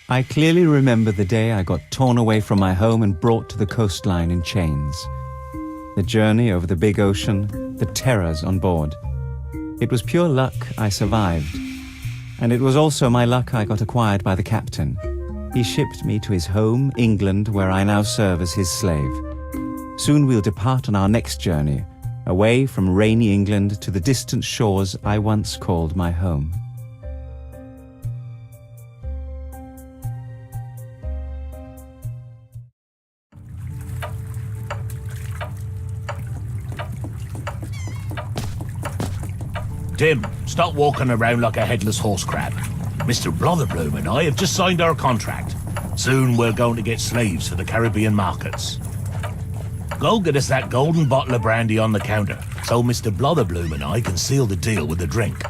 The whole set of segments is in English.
I clearly remember the day I got torn away from my home and brought to the coastline in chains. The journey over the big ocean, the terrors on board. It was pure luck I survived. And it was also my luck I got acquired by the captain. He shipped me to his home, England, where I now serve as his slave. Soon we'll depart on our next journey, away from rainy England to the distant shores I once called my home. Tim, stop walking around like a headless horse crab. Mr. Blotherbloom and I have just signed our contract. Soon we're going to get slaves for the Caribbean markets. Go get us that golden bottle of brandy on the counter, so Mr. Blotherbloom and I can seal the deal with the drink.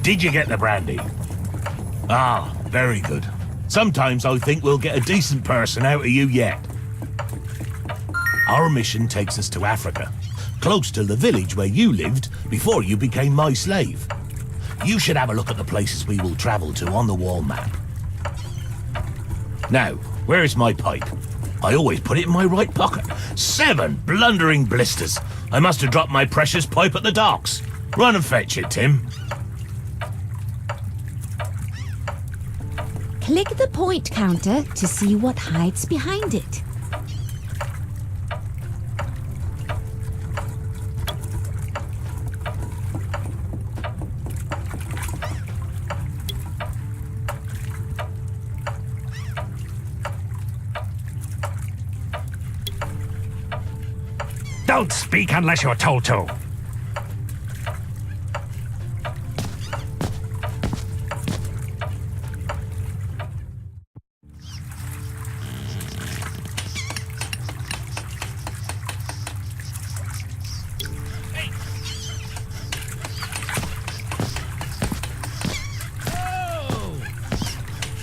Did you get the brandy? Ah, very good. Sometimes I think we'll get a decent person out of you yet. Our mission takes us to Africa, close to the village where you lived before you became my slave. You should have a look at the places we will travel to on the wall map. Now, where is my pipe? I always put it in my right pocket. 7 blundering blisters. I must have dropped my precious pipe at the docks. Run and fetch it, Tim. Click the point counter to see what hides behind it. Don't speak unless you're told to.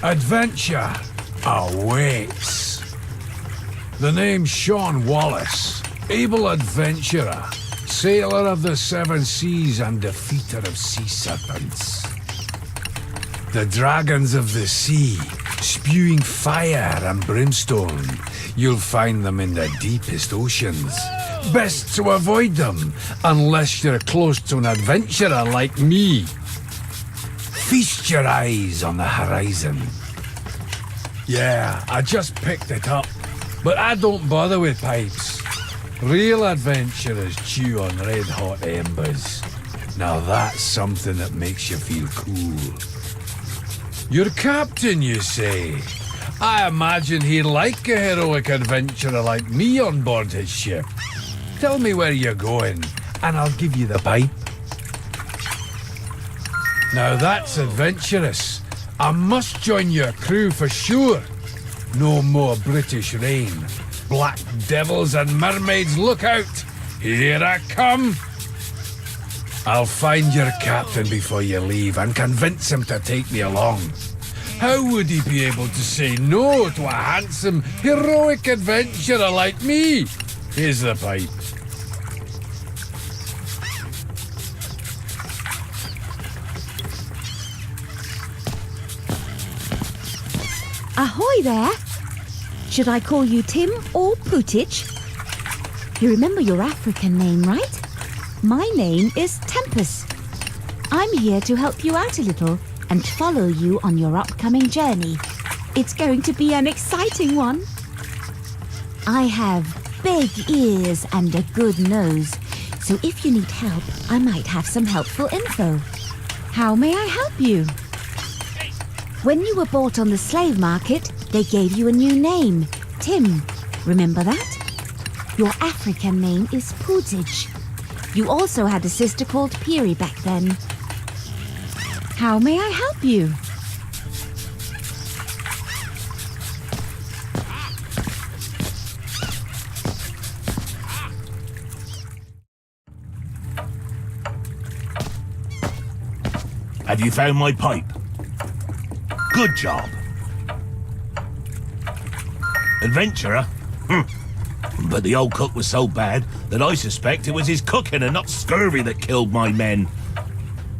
Adventure awaits. The name's Sean Wallace, able adventurer, sailor of the 7 seas and defeater of sea serpents. The dragons of the sea, spewing fire and brimstone. You'll find them in the deepest oceans. Best to avoid them, unless you're close to an adventurer like me. Feast your eyes on the horizon. Yeah, I just picked it up, but I don't bother with pipes. Real adventurers chew on red-hot embers. Now that's something that makes you feel cool. Your captain, you say? I imagine he'd like a heroic adventurer like me on board his ship. Tell me where you're going, and I'll give you the pipe. Now that's adventurous. I must join your crew for sure. No more British rain. Black devils and mermaids, look out! Here I come! I'll find your captain before you leave and convince him to take me along. How would he be able to say no to a handsome, heroic adventurer like me? Here's the pipe. Ahoy there! Should I call you Tim or Putich? You remember your African name, right? My name is Tempest. I'm here to help you out a little and follow you on your upcoming journey. It's going to be an exciting one. I have big ears and a good nose, so if you need help, I might have some helpful info. How may I help you? When you were bought on the slave market, they gave you a new name, Tim. Remember that? Your African name is Putich. You also had a sister called Piri back then. How may I help you? Have you found my pipe? Good job. Adventurer? But the old cook was so bad that I suspect it was his cooking and not scurvy that killed my men.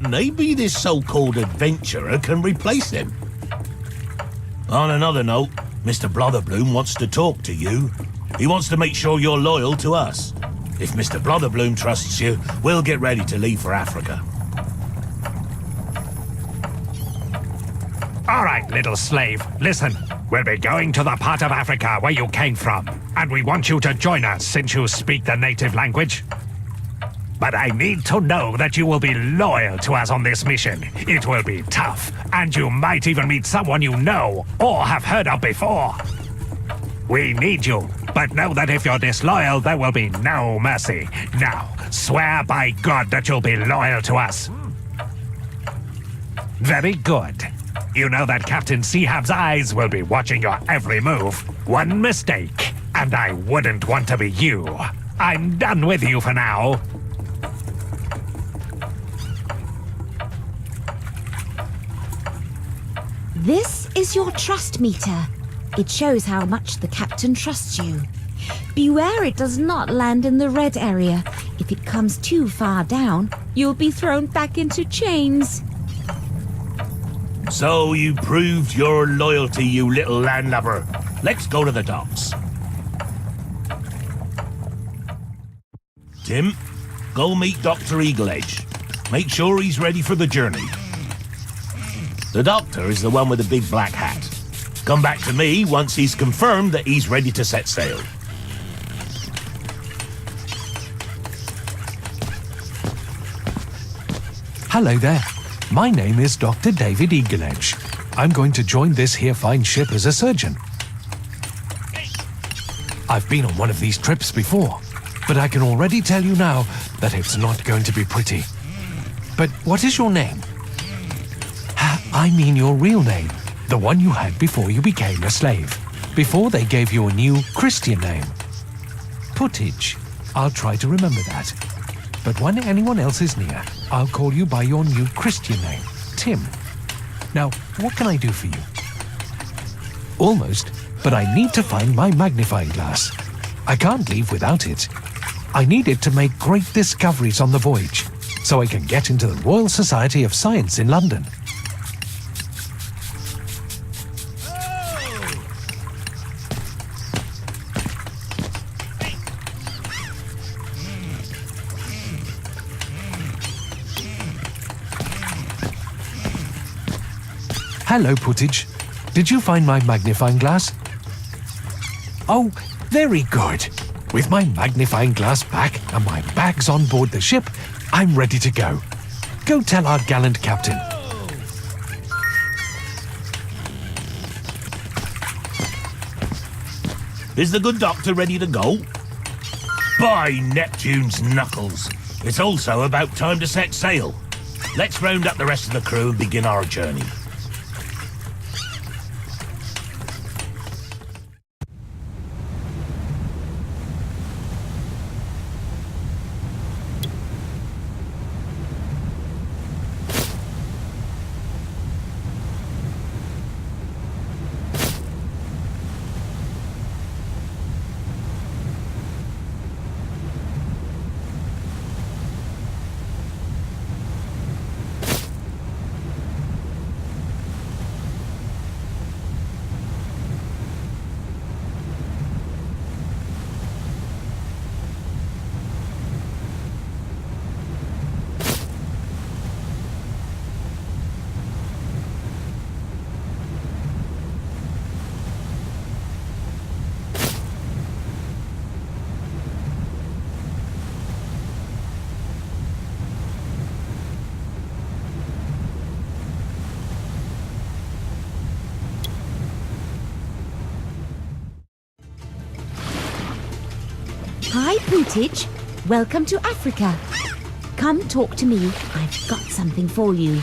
Maybe this so-called adventurer can replace him. On another note, Mr. Blotherbloom wants to talk to you. He wants to make sure you're loyal to us. If Mr. Blotherbloom trusts you, we'll get ready to leave for Africa. All right, little slave, listen. We'll be going to the part of Africa where you came from, and we want you to join us since you speak the native language. But I need to know that you will be loyal to us on this mission. It will be tough, and you might even meet someone you know or have heard of before. We need you, but know that if you're disloyal, there will be no mercy. Now, swear by God that you'll be loyal to us. Very good. You know that Captain Seahab's eyes will be watching your every move. One mistake, and I wouldn't want to be you. I'm done with you for now. This is your trust meter. It shows how much the captain trusts you. Beware it does not land in the red area. If it comes too far down, you'll be thrown back into chains. So you proved your loyalty, you little landlubber. Let's go to the docks. Tim, go meet Dr. Eagleedge. Make sure he's ready for the journey. The doctor is the one with the big black hat. Come back to me once he's confirmed that he's ready to set sail. Hello there. My name is Dr. David Eagleedge. I'm going to join this here fine ship as a surgeon. I've been on one of these trips before, but I can already tell you now that it's not going to be pretty. But what is your name? I mean your real name, the one you had before you became a slave, before they gave you a new Christian name. Puttidge. I'll try to remember that. But when anyone else is near, I'll call you by your new Christian name, Tim. Now, what can I do for you? Almost, but I need to find my magnifying glass. I can't leave without it. I need it to make great discoveries on the voyage, so I can get into the Royal Society of Science in London. Hello, Puttidge. Did you find my magnifying glass? Oh, very good. With my magnifying glass back and my bags on board the ship, I'm ready to go. Go tell our gallant captain. Is the good doctor ready to go? By Neptune's knuckles. It's also about time to set sail. Let's round up the rest of the crew and begin our journey. Hi, Puttidge. Welcome to Africa. Come talk to me. I've got something for you.